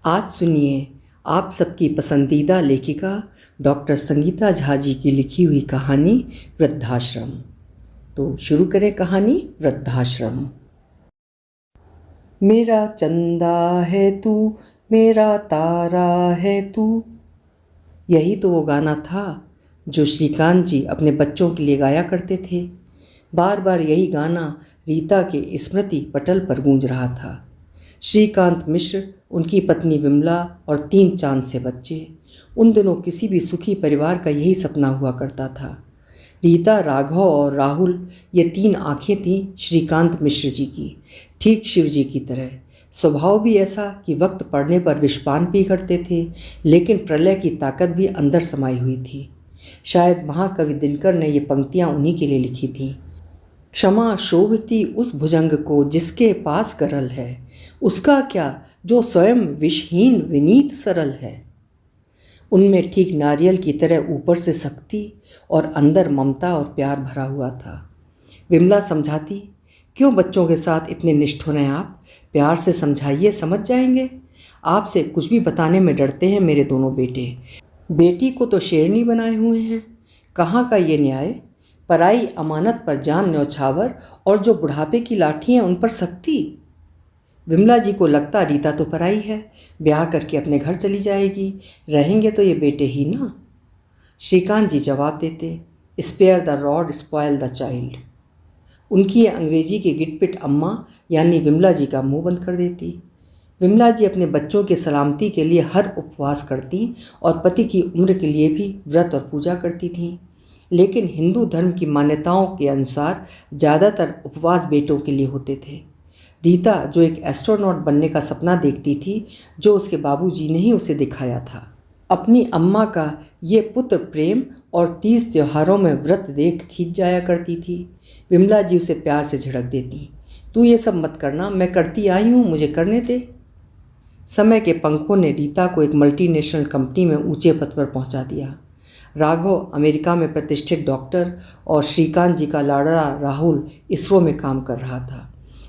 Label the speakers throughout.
Speaker 1: आज सुनिए आप सबकी पसंदीदा लेखिका डॉक्टर संगीता झा जी की लिखी हुई कहानी वृद्धाश्रम। तो शुरू करें कहानी वृद्धाश्रम। मेरा चंदा है तू, मेरा तारा है तू, यही तो वो गाना था जो श्रीकांत जी अपने बच्चों के लिए गाया करते थे। बार बार यही गाना रीता के स्मृति पटल पर गूंज रहा था। श्रीकांत मिश्र, उनकी पत्नी विमला और 3 चांद से बच्चे। उन दिनों किसी भी सुखी परिवार का यही सपना हुआ करता था। रीता, राघव और राहुल, ये 3 आँखें थीं श्रीकांत मिश्र जी की, ठीक शिव जी की तरह। स्वभाव भी ऐसा कि वक्त पड़ने पर विषपान भी करते थे, लेकिन प्रलय की ताकत भी अंदर समाई हुई थी। शायद महाकवि दिनकर ने ये पंक्तियाँ उन्हीं के लिए लिखी थीं। क्षमा शोभती उस भुजंग को जिसके पास करल है, उसका क्या जो स्वयं विषहीन विनीत सरल है। उनमें ठीक नारियल की तरह ऊपर से शक्ति और अंदर ममता और प्यार भरा हुआ था। विमला समझाती, क्यों बच्चों के साथ इतने निष्ठुर हैं आप? प्यार से समझाइए, समझ जाएंगे। आपसे कुछ भी बताने में डरते हैं मेरे दोनों बेटे। बेटी को तो शेरनी बनाए हुए हैं। कहाँ का ये न्याय? पराई अमानत पर जान न्यौछावर, और जो बुढ़ापे की लाठी हैं उन पर सख्ती। विमला जी को लगता रीता तो पराई है, ब्याह करके अपने घर चली जाएगी, रहेंगे तो ये बेटे ही ना। श्रीकांत जी जवाब देते, spare the rod spoil the child. उनकी अंग्रेजी की गिटपिट अम्मा यानी विमला जी का मुंह बंद कर देती। विमला जी अपने बच्चों की सलामती के लिए हर उपवास करती और पति की उम्र के लिए भी व्रत और पूजा करती थीं। लेकिन हिंदू धर्म की मान्यताओं के अनुसार ज़्यादातर उपवास बेटों के लिए होते थे। रीता, जो एक एस्ट्रोनॉट बनने का सपना देखती थी, जो उसके बाबूजी ने ही उसे दिखाया था, अपनी अम्मा का ये पुत्र प्रेम और 30 त्योहारों में व्रत देख खींच जाया करती थी। विमला जी उसे प्यार से झिड़क देती, तू ये सब मत करना, मैं करती आई हूँ, मुझे करने दे। समय के पंखों ने रीता को एक मल्टीनेशनल कंपनी में ऊंचे पद पर पहुंचा दिया। राघव अमेरिका में प्रतिष्ठित डॉक्टर और श्रीकांत जी का लाडला राहुल इसरो में काम कर रहा था।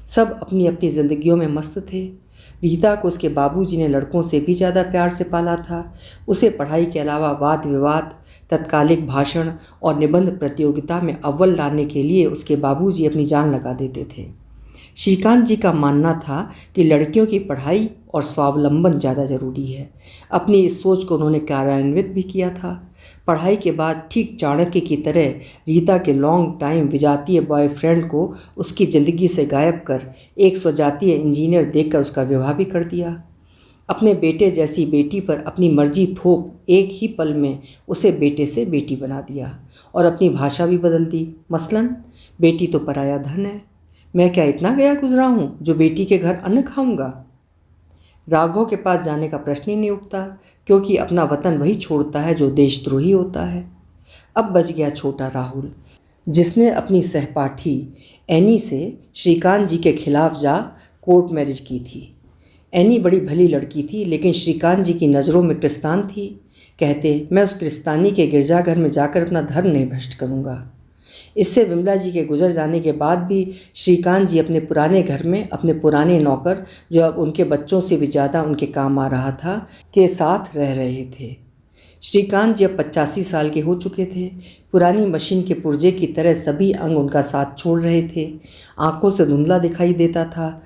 Speaker 1: सब अपनी अपनी ज़िंदगियों में मस्त थे। रीता को उसके बाबूजी ने लड़कों से भी ज़्यादा प्यार से पाला था। उसे पढ़ाई के अलावा वाद विवाद, तत्कालिक भाषण और निबंध प्रतियोगिता में अव्वल लाने के लिए उसके बाबूजी अपनी जान लगा देते थे। श्रीकांत जी का मानना था कि लड़कियों की पढ़ाई और स्वावलंबन ज़्यादा ज़रूरी है। अपनी इस सोच को उन्होंने कार्यान्वित भी किया था। पढ़ाई के बाद ठीक चाणक्य की तरह रीता के लॉन्ग टाइम विजातीय बॉयफ्रेंड को उसकी ज़िंदगी से गायब कर एक स्वजातीय इंजीनियर देखकर उसका विवाह भी कर दिया। अपने बेटे जैसी बेटी पर अपनी मर्जी थोप एक ही पल में उसे बेटे से बेटी बना दिया और अपनी भाषा भी बदल दी। मसलन, बेटी तो पराया धन है, मैं क्या इतना गया गुजरा हूँ जो बेटी के घर अन्न खाऊंगा। राघव के पास जाने का प्रश्न ही नहीं उठता, क्योंकि अपना वतन वही छोड़ता है जो देशद्रोही होता है। अब बच गया छोटा राहुल, जिसने अपनी सहपाठी एनी से श्रीकांत जी के खिलाफ जा कोर्ट मैरिज की थी। एनी बड़ी भली लड़की थी, लेकिन श्रीकांत जी की नज़रों में क्रिस्तान थी। कहते, मैं उस क्रिस्तानी के गिरजाघर में जाकर अपना धर्म नहीं भ्रष्ट करूँगा। इससे विमला जी के गुजर जाने के बाद भी श्रीकांत जी अपने पुराने घर में अपने पुराने नौकर, जो अब उनके बच्चों से भी ज़्यादा उनके काम आ रहा था, के साथ रह रहे थे। श्रीकांत जी अब 85 साल के हो चुके थे। पुरानी मशीन के पुर्जे की तरह सभी अंग उनका साथ छोड़ रहे थे। आंखों से धुंधला दिखाई देता था।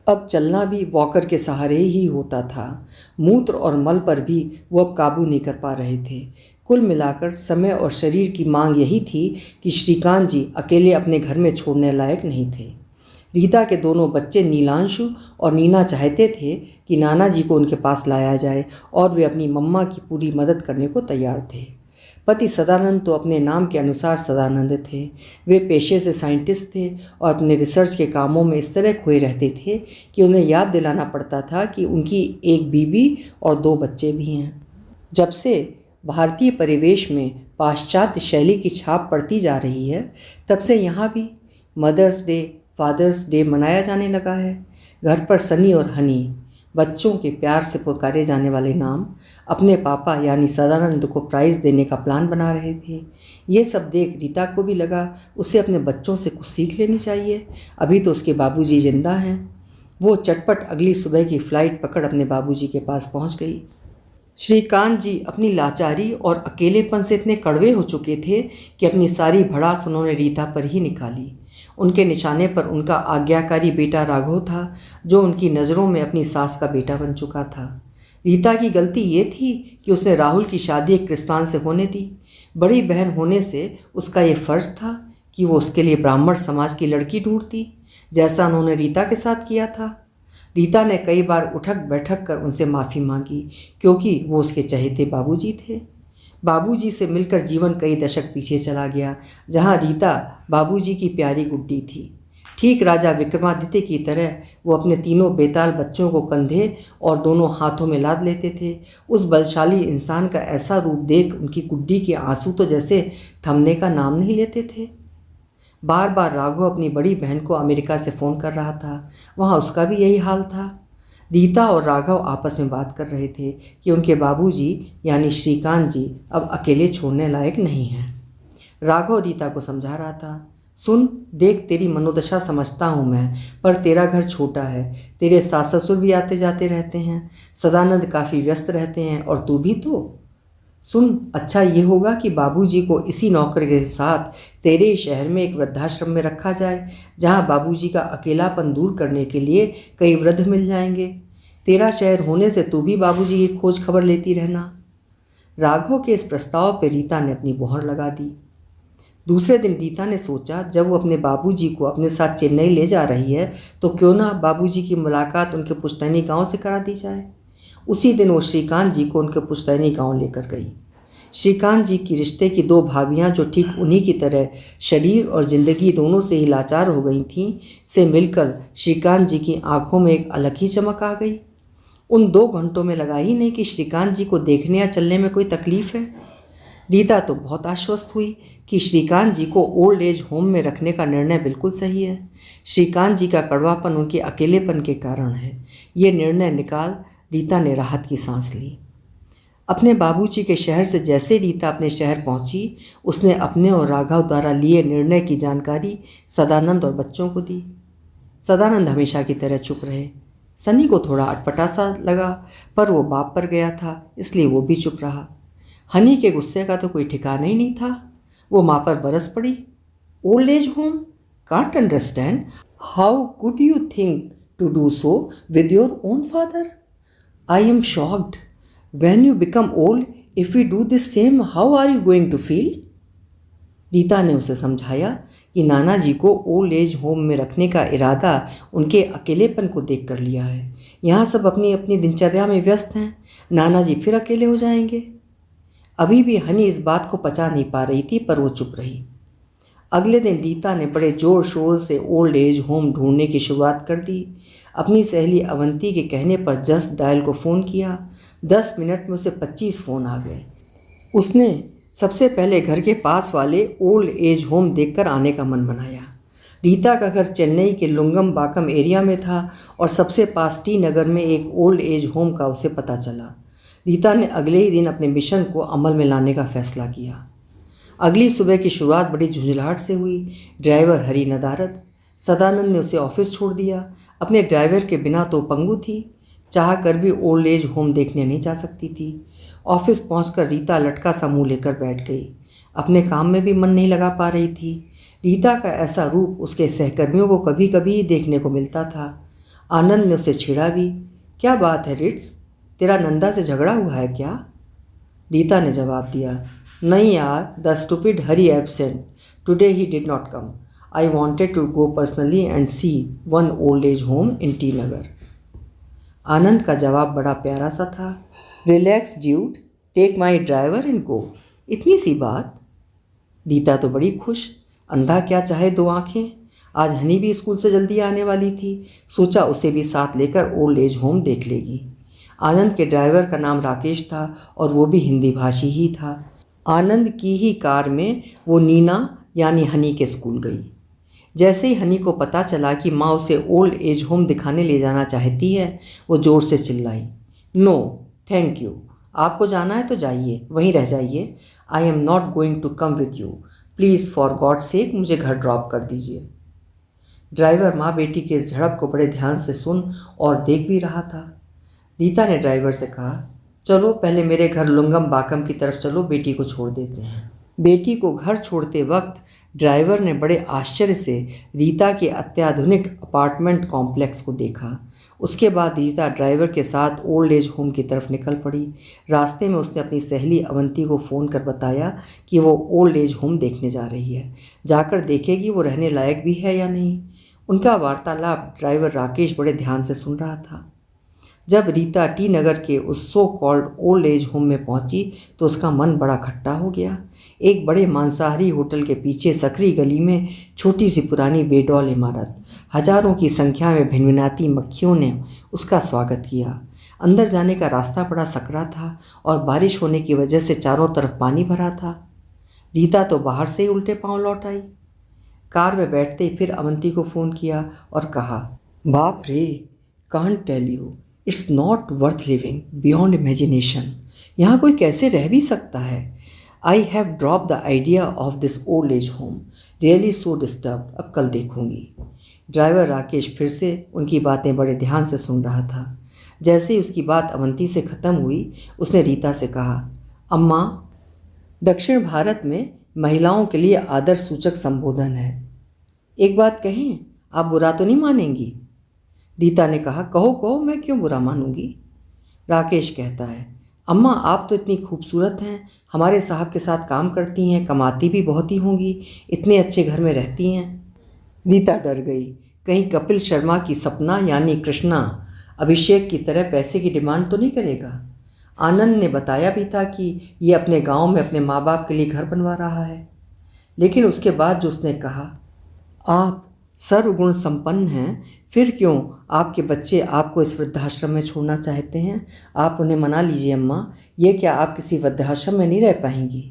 Speaker 1: अब चलना भी वॉकर के सहारे ही होता था। मूत्र और मल पर भी वो अब काबू नहीं कर पा रहे थे। कुल मिलाकर समय और शरीर की मांग यही थी कि श्रीकांत जी अकेले अपने घर में छोड़ने लायक नहीं थे। रीता के दोनों बच्चे नीलांशु और नीना चाहते थे कि नाना जी को उनके पास लाया जाए और वे अपनी मम्मा की पूरी मदद करने को तैयार थे। पति सदानंद तो अपने नाम के अनुसार सदानंद थे। वे पेशे से साइंटिस्ट थे और अपने रिसर्च के कामों में इस तरह खोए रहते थे कि उन्हें याद दिलाना पड़ता था कि उनकी एक बीवी और 2 बच्चे भी हैं। जब से भारतीय परिवेश में पाश्चात्य शैली की छाप पड़ती जा रही है, तब से यहाँ भी मदर्स डे, फादर्स डे मनाया जाने लगा है। घर पर सनी और हनी, बच्चों के प्यार से पुकारे जाने वाले नाम, अपने पापा यानी सदानंद को प्राइज़ देने का प्लान बना रहे थे। ये सब देख रीता को भी लगा उसे अपने बच्चों से कुछ सीख लेनी चाहिए। अभी तो उसके बाबूजी जिंदा हैं। वो चटपट अगली सुबह की फ्लाइट पकड़ अपने बाबूजी के पास पहुंच गई। श्रीकांत जी अपनी लाचारी और अकेलेपन से इतने कड़वे हो चुके थे कि अपनी सारी भड़ास उन्होंने रीता पर ही निकाली। उनके निशाने पर उनका आज्ञाकारी बेटा राघव था, जो उनकी नज़रों में अपनी सास का बेटा बन चुका था। रीता की गलती ये थी कि उसने राहुल की शादी एक क्रिस्तान से होने दी। बड़ी बहन होने से उसका ये फ़र्ज़ था कि वो उसके लिए ब्राह्मण समाज की लड़की ढूंढती, जैसा उन्होंने रीता के साथ किया था। रीता ने कई बार उठक बैठक कर उनसे माफ़ी मांगी, क्योंकि वो उसके चहेते बाबूजी थे। बाबूजी से मिलकर जीवन कई दशक पीछे चला गया, जहाँ रीता बाबूजी की प्यारी गुड्डी थी। ठीक राजा विक्रमादित्य की तरह वो अपने तीनों बेताल बच्चों को कंधे और दोनों हाथों में लाद लेते थे। उस बलशाली इंसान का ऐसा रूप देख उनकी गुड्डी के आंसू तो जैसे थमने का नाम नहीं लेते थे। बार बार राघव अपनी बड़ी बहन को अमेरिका से फ़ोन कर रहा था, वहाँ उसका भी यही हाल था। रीता और राघव आपस में बात कर रहे थे कि उनके बाबूजी यानी श्रीकांत जी अब अकेले छोड़ने लायक नहीं हैं। राघव रीता को समझा रहा था, सुन देख, तेरी मनोदशा समझता हूँ मैं, पर तेरा घर छोटा है, तेरे सास ससुर भी आते जाते रहते हैं, सदानंद काफ़ी व्यस्त रहते हैं, और तू भी तो। सुन, अच्छा ये होगा कि बाबूजी को इसी नौकर के साथ तेरे शहर में एक वृद्धाश्रम में रखा जाए, जहाँ बाबूजी का अकेलापन दूर करने के लिए कई वृद्ध मिल जाएंगे। तेरा शहर होने से तू भी बाबूजी की खोज खबर लेती रहना। राघव के इस प्रस्ताव पर रीता ने अपनी मोहर लगा दी। दूसरे दिन रीता ने सोचा, जब वो अपने बाबूजी को अपने साथ चेन्नई ले जा रही है तो क्यों ना बाबूजी की मुलाकात उनके पुश्तैनी गांव से करा दी जाए। उसी दिन वो श्रीकांत जी को उनके पुश्तैनी गांव लेकर गई। श्रीकांत जी की रिश्ते की दो भाभियां, जो ठीक उन्हीं की तरह शरीर और ज़िंदगी दोनों से ही लाचार हो गई थीं, से मिलकर श्रीकांत जी की आंखों में एक अलग ही चमक आ गई। उन 2 घंटों में लगा ही नहीं कि श्रीकांत जी को देखने या चलने में कोई तकलीफ़ है। रीता तो बहुत आश्वस्त हुई कि श्रीकांत जी को ओल्ड एज होम में रखने का निर्णय बिल्कुल सही है। श्रीकांत जी का कड़वापन उनके अकेलेपन के कारण है। ये निर्णय निकाल रीता ने राहत की सांस ली। अपने बाबूजी के शहर से जैसे रीता अपने शहर पहुंची, उसने अपने और राघव द्वारा लिए निर्णय की जानकारी सदानंद और बच्चों को दी। सदानंद हमेशा की तरह चुप रहे। सनी को थोड़ा अटपटा सा लगा, पर वो बाप पर गया था, इसलिए वो भी चुप रहा। हनी के गुस्से का तो कोई ठिकाना ही नहीं था। वो माँ पर बरस पड़ी। Old age home? Can't understand how could you think to do so with your own father? I am shocked. When you become old, if we do this same, how are you going to feel? Rita ने उसे समझाया कि नाना जी को old age home में रखने का इरादा उनके अकेलेपन को देख कर लिया है। यहाँ सब अपनी अपनी दिनचर्या में व्यस्त हैं, नाना जी फिर अकेले हो जाएंगे। अभी भी हनी इस बात को पचा नहीं पा रही थी, पर वो चुप रही। अगले दिन रीता ने बड़े ज़ोर शोर से ओल्ड एज होम ढूंढने की शुरुआत कर दी। अपनी सहेली अवंती के कहने पर जस्ट डायल को फ़ोन किया। 10 मिनट में उसे 25 फ़ोन आ गए। उसने सबसे पहले घर के पास वाले ओल्ड एज होम देखकर आने का मन बनाया। रीता का घर चेन्नई के लुंगम एरिया में था और सबसे पास टी नगर में एक ओल्ड एज होम का उसे पता चला। रीता ने अगले ही दिन अपने मिशन को अमल में लाने का फैसला किया। अगली सुबह की शुरुआत बड़ी झुंझलाहट से हुई। ड्राइवर हरी नदारद। सदानंद ने उसे ऑफिस छोड़ दिया। अपने ड्राइवर के बिना तो पंगु थी, चाह कर भी ओल्ड एज होम देखने नहीं जा सकती थी। ऑफिस पहुंचकर रीता लटका सा मुँह लेकर बैठ गई। अपने काम में भी मन नहीं लगा पा रही थी। रीता का ऐसा रूप उसके सहकर्मियों को कभी कभी ही देखने को मिलता था। आनंद ने उसे छेड़ा भी, क्या बात है रिट्स, तेरा नंदा से झगड़ा हुआ है क्या? रीता ने जवाब दिया, नहीं यार, the stupid Hari absent today, he did not come. I wanted to go personally and see one old age home in T Nagar. Anand का जवाब बड़ा प्यारा सा था, relax dude, take my driver and go. इतनी सी बात। रीता तो बड़ी खुश। अंधा क्या चाहे 2 आँखें। आज हनी भी स्कूल से जल्दी आने वाली थी, सोचा उसे भी साथ लेकर ओल्ड एज होम देख लेगी। आनंद के ड्राइवर का नाम राकेश था और वो भी हिंदी भाषी ही था। आनंद की ही कार में वो नीना यानी हनी के स्कूल गई। जैसे ही हनी को पता चला कि माँ उसे ओल्ड एज होम दिखाने ले जाना चाहती है, वो ज़ोर से चिल्लाई, नो थैंक यू, आपको जाना है तो जाइए, वहीं रह जाइए। I am not going to come with you, please for God sake मुझे घर ड्रॉप कर दीजिए। ड्राइवर माँ बेटी के इस झड़प को बड़े ध्यान से सुन और देख भी रहा था। रीता ने ड्राइवर से कहा, चलो पहले मेरे घर लुंगम बाकम की तरफ चलो, बेटी को छोड़ देते हैं। बेटी को घर छोड़ते वक्त ड्राइवर ने बड़े आश्चर्य से रीता के अत्याधुनिक अपार्टमेंट कॉम्प्लेक्स को देखा। उसके बाद रीता ड्राइवर के साथ ओल्ड एज होम की तरफ निकल पड़ी। रास्ते में उसने अपनी सहेली अवंती को फ़ोन कर बताया कि वो ओल्ड एज होम देखने जा रही है, जाकर देखेगी वो रहने लायक भी है या नहीं। उनका वार्तालाप ड्राइवर राकेश बड़े ध्यान से सुन रहा था। जब रीता टी नगर के उस so called old age home में पहुंची तो उसका मन बड़ा खट्टा हो गया। एक बड़े मांसाहारी होटल के पीछे सकरी गली में छोटी सी पुरानी बेडौल इमारत, हजारों की संख्या में भिनभिनाती मक्खियों ने उसका स्वागत किया। अंदर जाने का रास्ता बड़ा सकरा था और बारिश होने की वजह से चारों तरफ पानी भरा था। रीता तो बाहर से ही उल्टे पांव लौट आई। कार में बैठते ही फिर अवंती को फ़ोन किया और कहा, बाप रे, can't tell you, it's not worth living beyond imagination. यहाँ कोई कैसे रह भी सकता है। I have drop the idea of this old age home, really so disturb, अब कल देखूंगी। ड्राइवर राकेश फिर से उनकी बातें बड़े ध्यान से सुन रहा था। जैसे ही उसकी बात अवंती से ख़त्म हुई, उसने रीता से कहा, अम्मा, दक्षिण भारत में महिलाओं के लिए आदर सूचक संबोधन है। एक बात कहें, आप बुरा तो नहीं मानेंगी? रीता ने कहा, कहो कहो, मैं क्यों बुरा मानूंगी। राकेश कहता है, अम्मा आप तो इतनी खूबसूरत हैं, हमारे साहब के साथ काम करती हैं, कमाती भी बहुत ही होंगी, इतने अच्छे घर में रहती हैं। रीता डर गई, कहीं कपिल शर्मा की सपना यानी कृष्णा अभिषेक की तरह पैसे की डिमांड तो नहीं करेगा। आनंद ने बताया भी था कि ये अपने गांव में अपने माँ बाप के लिए घर बनवा रहा है, लेकिन उसके बाद जो उसने कहा, आप सर्वगुण संपन्न हैं, फिर क्यों आपके बच्चे आपको इस वृद्धाश्रम में छोड़ना चाहते हैं? आप उन्हें मना लीजिए अम्मा, ये क्या आप किसी वृद्धाश्रम में नहीं रह पाएंगी?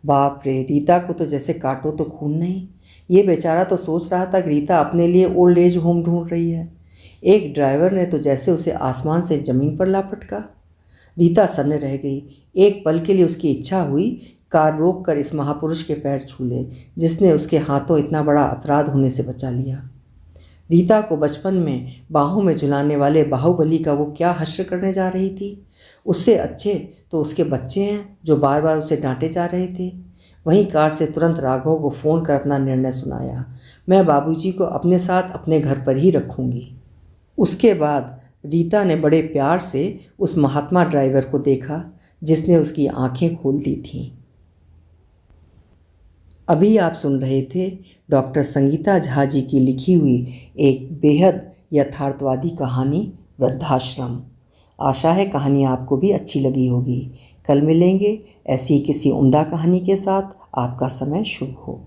Speaker 1: बाप रे, रीता को तो जैसे काटो तो खून नहीं। ये बेचारा तो सोच रहा था कि रीता अपने लिए ओल्ड एज होम ढूंढ रही है। एक ड्राइवर ने तो जैसे उसे आसमान से ज़मीन पर ला पटका। रीता सन्न रह गई। एक पल के लिए उसकी इच्छा हुई कार रोक कर इस महापुरुष के पैर छू ले, जिसने उसके हाथों इतना बड़ा अपराध होने से बचा लिया। रीता को बचपन में बाहों में झुलाने वाले बाहुबली का वो क्या हश्र करने जा रही थी। उससे अच्छे तो उसके बच्चे हैं जो बार बार उसे डांटे जा रहे थे। वहीं कार से तुरंत राघव को फ़ोन कर अपना निर्णय सुनाया, मैं बाबूजी को अपने साथ अपने घर पर ही रखूँगी। उसके बाद रीता ने बड़े प्यार से उस महात्मा ड्राइवर को देखा जिसने उसकी आंखें खोल दी थीं। अभी आप सुन रहे थे डॉक्टर संगीता झा जी की लिखी हुई एक बेहद यथार्थवादी कहानी वृद्धाश्रम। आशा है कहानी आपको भी अच्छी लगी होगी। कल मिलेंगे ऐसी किसी उम्दा कहानी के साथ। आपका समय शुभ हो।